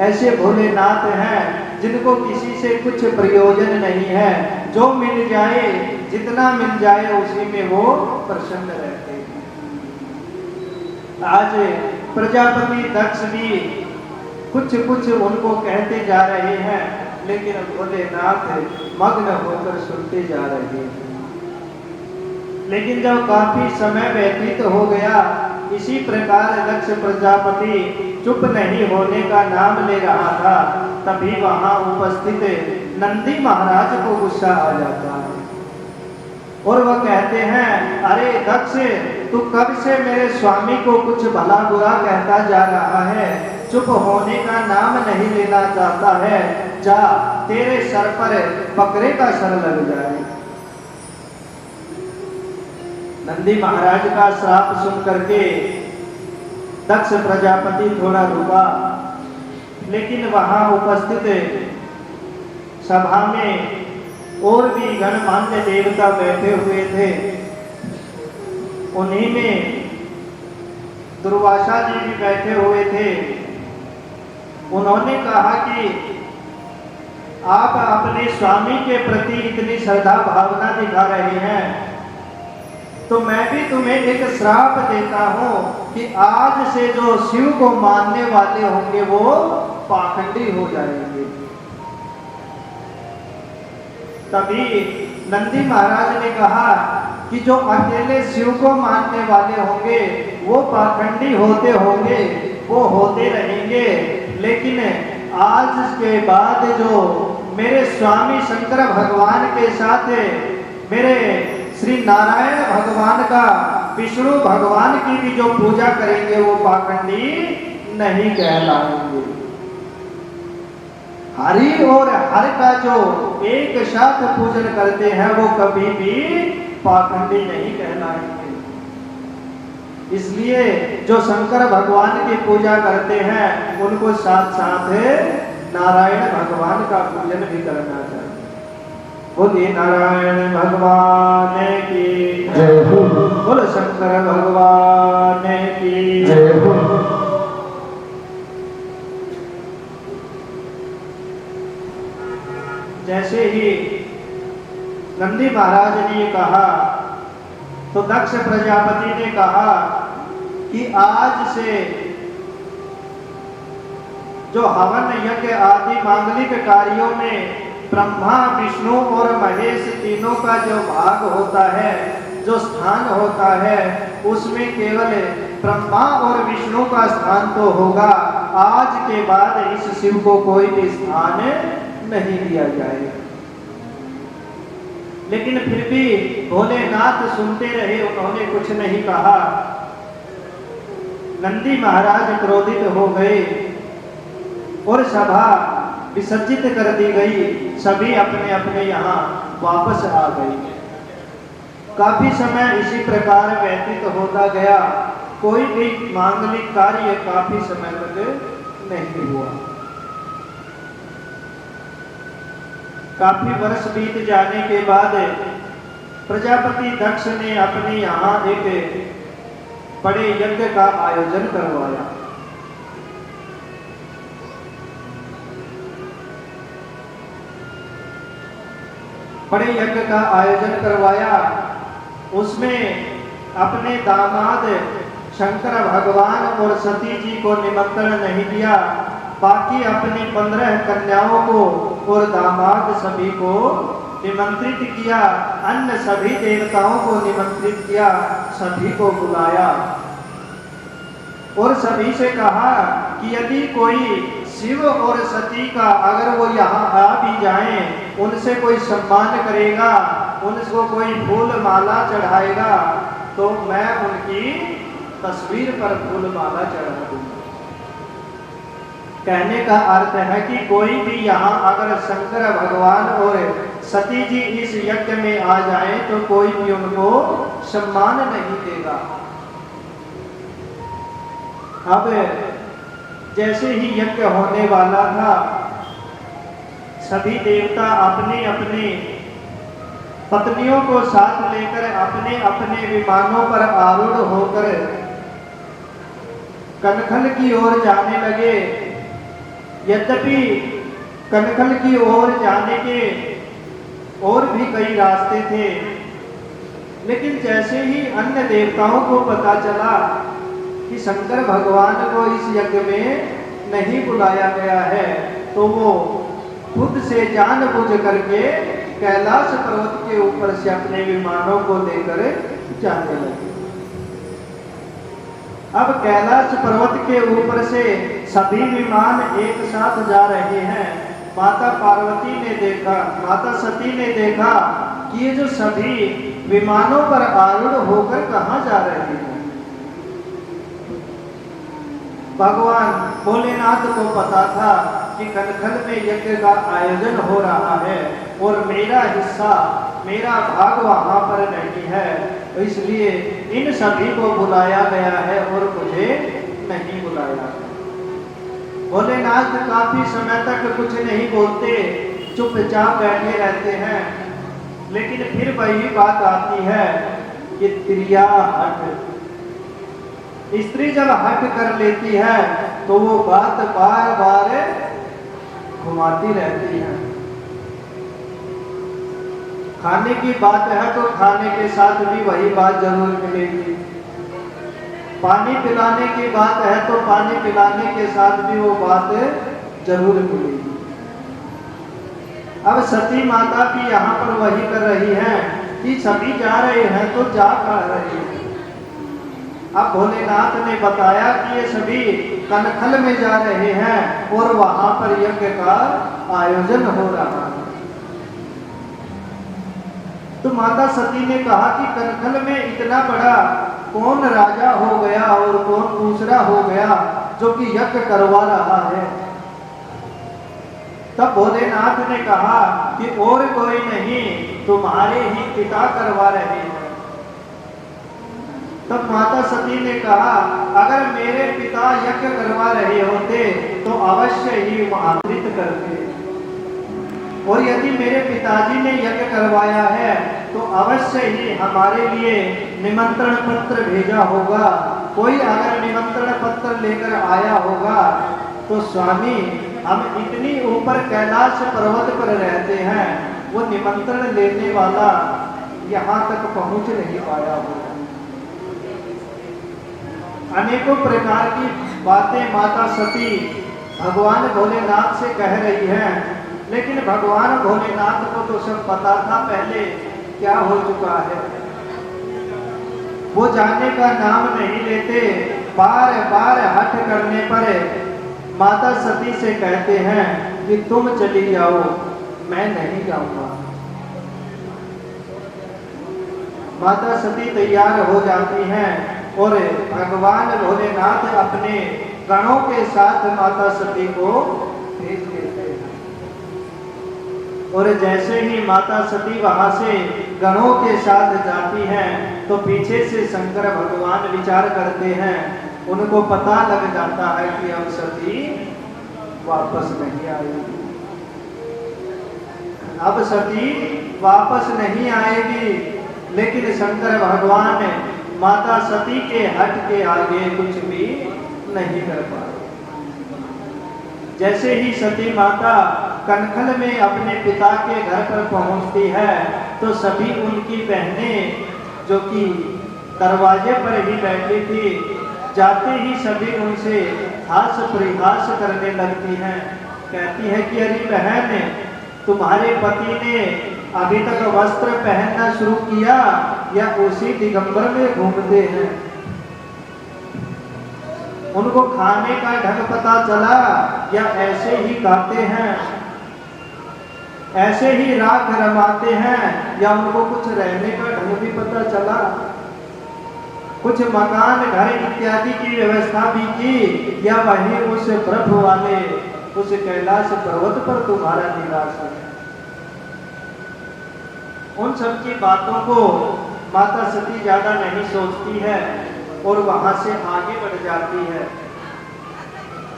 ऐसे भोलेनाथ हैं जिनको किसी से कुछ प्रयोजन नहीं है, जो मिल जाए, जितना मिल जाए उसी में वो प्रसन्न रहते हैं। आज प्रजापति दक्ष भी कुछ कुछ उनको कहते जा रहे हैं, लेकिन भोलेनाथ मग्न होकर सुनते जा रहे हैं। लेकिन जब काफी समय व्यतीत हो गया, इसी प्रकार दक्ष प्रजापति चुप नहीं होने का नाम ले रहा था, तभी वहां उपस्थित नंदी महाराज को गुस्सा आ जाता है और वह कहते हैं, अरे दक्ष, तू कब से मेरे स्वामी को कुछ भला बुरा कहता जा रहा है, चुप होने का नाम नहीं लेना चाहता है, जा तेरे सर पर बकरे का सर लग जाए। नंदी महाराज का श्राप सुन करके दक्ष प्रजापति थोड़ा रुका, लेकिन वहां उपस्थित सभा में और भी गणमान्य देवता बैठे हुए थे। उन्हीं में दुर्वासा जी भी बैठे हुए थे। उन्होंने कहा कि आप अपने स्वामी के प्रति इतनी श्रद्धा भावना दिखा रहे हैं, तो मैं भी तुम्हें एक श्राप देता हूं कि आज से जो शिव को मानने वाले होंगे वो पाखंडी हो जाएंगे। तभी नंदी महाराज ने कहा कि जो अकेले शिव को मानने वाले होंगे वो पाखंडी होते होंगे, वो होते रहेंगे, लेकिन आज के बाद जो मेरे स्वामी शंकर भगवान के साथ मेरे श्री नारायण भगवान का, विष्णु भगवान की भी जो पूजा करेंगे वो पाखंडी नहीं कहलाएंगे। हरि और हर का जो एक साथ पूजन करते हैं वो कभी भी पाखंडी नहीं कहलाएंगे। इसलिए जो शंकर भगवान की पूजा करते हैं उनको साथ साथ नारायण भगवान का पूजन भी करना चाहिए। बोलिए नारायण भगवान की जय हो। बोलो शंकर भगवान की जय हो। जैसे ही नंदी महाराज ने कहा तो दक्ष प्रजापति ने कहा कि आज से जो हवन यज्ञ आदि मांगलिक कार्यों में ब्रह्मा, विष्णु और महेश तीनों का जो भाग होता है, जो स्थान होता है, उसमें केवल ब्रह्मा और विष्णु का स्थान तो होगा। आज के बाद इस शिव को कोई भी स्थान नहीं दिया जाएगा। लेकिन फिर भी भोलेनाथ सुनते रहे, उन्होंने कुछ नहीं कहा। नंदी महाराज क्रोधित हो गए और सभा विसर्जित कर दी गई। सभी अपने अपने यहाँ वापस आ गए। काफी समय इसी प्रकार व्यतीत होता गया, कोई भी मांगलिक कार्य काफी समय तक नहीं हुआ। काफी वर्ष बीत जाने के बाद प्रजापति दक्ष ने अपने यहाँ एक बड़े यज्ञ का आयोजन करवाया। बड़े यज्ञ का आयोजन करवाया। उसमें अपने दामाद शंकर भगवान और सती जी को निमंत्रण नहीं दिया, बाकी अपनी 15 कन्याओं को और दामाद सभी को निमंत्रित किया। अन्य सभी देवताओं को निमंत्रित किया, सभी को बुलाया और सभी से कहा कि यदि कोई शिव और सती का अगर वो यहाँ आ भी जाएं, उनसे कोई सम्मान करेगा उनको कोई फूल माला चढ़ाएगा तो मैं उनकी तस्वीर पर फूल माला चढ़ा दूंगा। कहने का अर्थ है कि कोई भी यहाँ अगर शंकर भगवान और सती जी इस यज्ञ में आ जाए तो कोई भी उनको सम्मान नहीं देगा। अब जैसे ही यज्ञ होने वाला था, सभी देवता अपने अपने पत्नियों को साथ लेकर अपने अपने विमानों पर आरूढ़ होकर कनखल की ओर जाने लगे। यद्यपि कनखल की ओर जाने के और भी कई रास्ते थे, लेकिन जैसे ही अन्य देवताओं को पता चला कि शंकर भगवान को इस यज्ञ में नहीं बुलाया गया है, तो वो खुद से जानबूझ करके कैलाश पर्वत के ऊपर से अपने विमानों को लेकर जाने लगे। अब कैलाश पर्वत के ऊपर से सभी विमान एक साथ जा रहे हैं। माता पार्वती ने देखा, माता सती ने देखा कि ये जो सभी विमानों पर आरूढ़ होकर कहाँ जा रहे हैं। भगवान भोलेनाथ को पता था कि कनखल में यज्ञ का आयोजन हो रहा है और मेरा हिस्सा, मेरा भाग वहां पर नहीं है, तो इसलिए इन सभी को बुलाया गया है और मुझे नहीं बुलाया। भोलेनाथ काफी समय तक कुछ नहीं बोलते, चुपचाप बैठे रहते हैं, लेकिन फिर वही बात आती है कि त्रिया हट। स्त्री जब हट कर लेती है तो वो बात बार बार घुमाती रहती है। खाने की बात है तो खाने के साथ भी वही बात जरूर मिलेगी। पानी पिलाने की बात है तो पानी पिलाने के साथ भी वो बात जरूर मिलेगी। अब सती माता भी यहाँ पर वही कर रही है कि सभी जा रहे हैं तो जा कर रहे हैं। अब भोलेनाथ ने बताया कि ये सभी कनखल में जा रहे हैं और वहां पर यज्ञ का आयोजन हो रहा है। तो माता सती ने कहा कि कनखल में इतना बड़ा कौन राजा हो गया और कौन दूसरा हो गया जो कि यज्ञ करवा रहा है। तब भोलेनाथ ने कहा कि और कोई नहीं, तुम्हारे ही पिता करवा रहे हैं। तब माता सती ने कहा, अगर मेरे पिता यज्ञ करवा रहे होते तो अवश्य ही वो आमंत्रित करते, और यदि मेरे पिताजी ने यज्ञ करवाया है तो अवश्य ही हमारे लिए निमंत्रण पत्र भेजा होगा। कोई अगर निमंत्रण पत्र लेकर आया होगा तो स्वामी हम इतनी ऊपर कैलाश पर्वत पर रहते हैं, वो निमंत्रण लेने वाला यहाँ तक पहुँच नहीं पाया होगा। अनेकों प्रकार की बातें माता सती भगवान भोलेनाथ से कह रही हैं, लेकिन भगवान भोलेनाथ को तो सब पता था पहले क्या हो चुका है। वो जाने का नाम नहीं लेते। बार बार हठ करने पर माता सती से कहते हैं कि तुम चली जाओ, मैं नहीं जाऊंगा। माता सती तैयार हो जाती हैं और भगवान भोलेनाथ अपने गणों के साथ माता सती को भेज देते हैं। और जैसे ही माता सती वहां से गणों के साथ जाती हैं तो पीछे से शंकर भगवान विचार करते हैं। उनको पता लग जाता है कि अब सती वापस नहीं आएगी, अब सती वापस नहीं आएगी। लेकिन शंकर भगवान माता सती के हट के आगे कुछ भी नहीं कर पाए। जैसे ही सती माता कनखल में अपने पिता के घर पर पहुंचती है तो सभी उनकी बहनें जो कि दरवाजे पर ही बैठी थी, जाते ही सभी उनसे हास परिहास करने लगती हैं। कहती है कि अरे बहन, तुम्हारे पति ने अभी तक वस्त्र पहनना शुरू किया या उसी दिगंबर में घूमते हैं? उनको खाने का ढंग पता चला या ऐसे ही खाते हैं? ऐसे ही राख रमाते हैं, या उनको कुछ रहने का ढंग भी पता चला, कुछ मकान घर इत्यादि की व्यवस्था भी की, या वही उस बर्फ वाले उस कैलाश पर्वत पर तुम्हारा निवास है? उन सब की बातों को माता सती ज्यादा नहीं सोचती है और वहां से आगे बढ़ जाती है।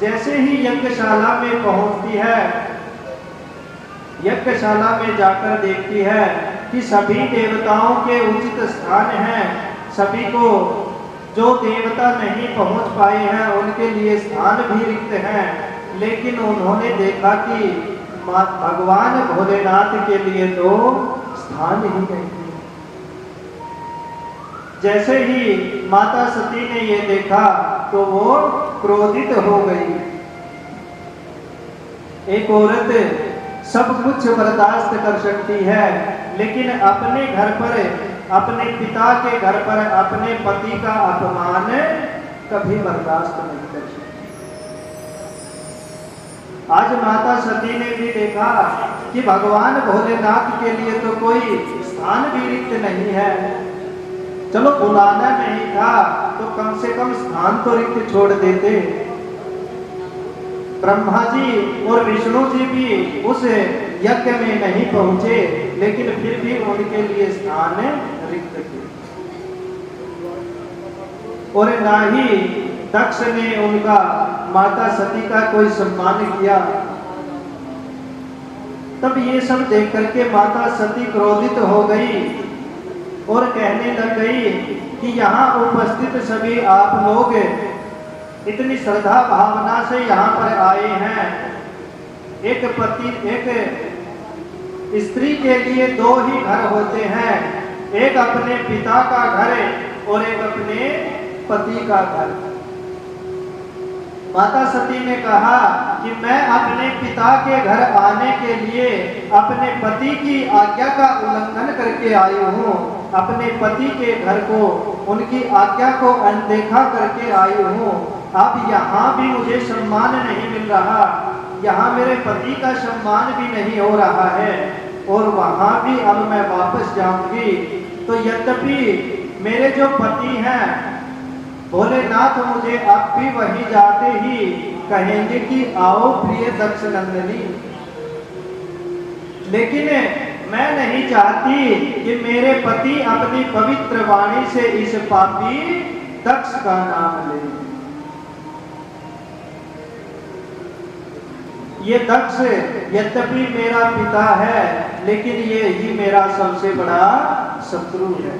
जैसे ही यज्ञशाला में पहुंचती है, यज्ञशाला में जाकर देखती है कि सभी देवताओं के उचित स्थान हैं, सभी को जो देवता नहीं पहुंच पाए हैं उनके लिए स्थान भी रिक्त हैं, लेकिन उन्होंने देखा कि भगवान भोलेनाथ के लिए तो स्थान ही नहीं। जैसे ही माता सती ने ये देखा तो वो क्रोधित हो गई। एक औरत सब कुछ बर्दाश्त कर सकती है, लेकिन अपने घर पर, अपने पिता के घर पर अपने पति का अपमान कभी बर्दाश्त नहीं कर सकती। आज माता सती ने भी देखा कि भगवान भोलेनाथ के लिए तो कोई स्थान भी रिक्त नहीं है। चलो बुलाना नहीं था तो कम से कम स्थान तो रिक्त छोड़ देते। ब्रह्मा जी और विष्णु जी भी उस यज्ञ में नहीं पहुंचे, लेकिन फिर भी उनके लिए स्थान रिक्त थे। और ना ही दक्ष ने उनका, माता सती का कोई सम्मान किया। तब ये सब देख करके माता सती क्रोधित हो गई और कहने लग गई कि यहाँ उपस्थित सभी आप लोग इतनी श्रद्धा भावना से यहाँ पर आए हैं। एक पति, एक स्त्री के लिए दो ही घर होते हैं, एक अपने पिता का घर और एक अपने पति का घर। माता सती ने कहा कि मैं अपने पिता के घर आने के लिए अपने पति की आज्ञा का उल्लंघन करके आई हूँ, अपने पति के घर को, उनकी आज्ञा को अनदेखा करके आई हूँ। अब यहाँ भी मुझे सम्मान नहीं मिल रहा, यहाँ मेरे पति का सम्मान भी नहीं हो रहा है, और वहाँ भी अब मैं वापस जाऊंगी तो यद्यपि मेरे जो पति हैं भोलेनाथ मुझे अब भी वहीं जाते ही कहेंगे कि आओ प्रिय दक्ष नंदिनी, लेकिन मैं नहीं चाहती कि मेरे पति अपनी पवित्र वाणी से इस पापी दक्ष का नाम ले। ये दक्ष यद्यपि मेरा पिता है, लेकिन ये ही मेरा सबसे बड़ा शत्रु है।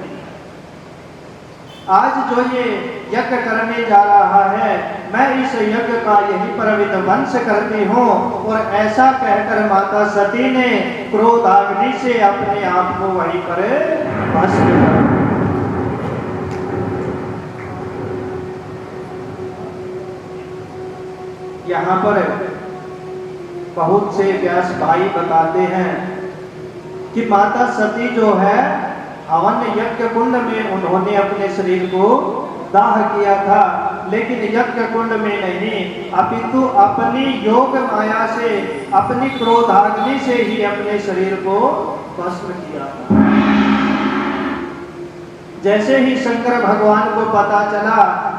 आज जो ये यज्ञ करने जा रहा है, मैं इस यज्ञ का यही पर विध्वंस करती हूँ। और ऐसा कहकर माता सती ने क्रोधाग्नि से अपने आप को वहीं पर भस्म कर दिया। यहाँ पर बहुत से व्यास भाई बताते हैं कि माता सती जो है हवन यज्ञ कुंड में उन्होंने अपने शरीर को दाह किया था, लेकिन यज्ञ कुंड में नहीं, अपितु अपनी योग माया से, अपनी क्रोधाग्नि से ही अपने शरीर को भस्म किया था। जैसे ही शंकर भगवान को पता चला,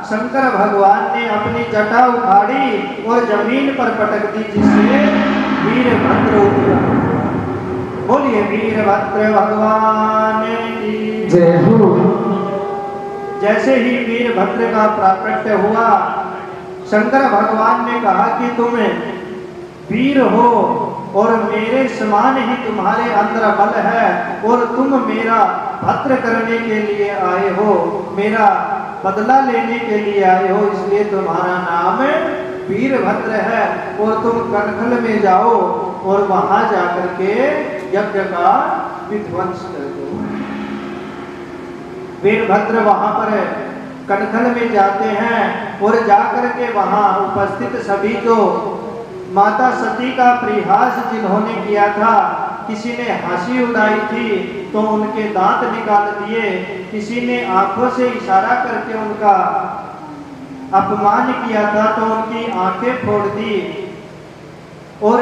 शंकर भगवान ने अपनी जटा उखाड़ी और जमीन पर पटक दी, जिससे वीरभद्र उतरा। बोलिए वीरभद्र भगवान की जय हो। जैसे ही वीरभद्र का प्राकट्य हुआ, शंकर भगवान ने कहा कि तुम वीर हो और मेरे समान ही तुम्हारे अंदर बल है, और तुम मेरा भद्र करने के लिए आए हो, मेरा बदला लेने के लिए आए हो, इसलिए तुम्हारा नाम वीरभद्र है। और तुम कनखल में जाओ और वहां जाकर के यज्ञ का विध्वंस कर दो। वीरभद्र वहां पर कनखल में जाते हैं और जाकर के वहां उपस्थित सभी जो माता सती का परिहास जिन्होंने किया था, किसी ने हंसी उड़ाई थी तो उनके दांत निकाल दिए, किसी ने आंखों से इशारा करके उनका अपमान किया था तो उनकी आंखें फोड़ दी, और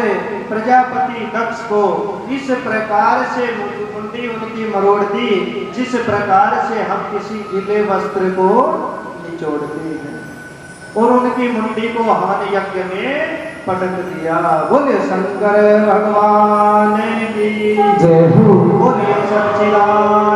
प्रजापति दक्ष को इस प्रकार से मुंडी उनकी मरोड़ दी जिस प्रकार से हम किसी गीले वस्त्र को निचोड़ते हैं, और उनकी मुंडी को हवन यज्ञ में पटक दिया। बोले शंकर भगवान की जय हो। बोले सच्चिदानंद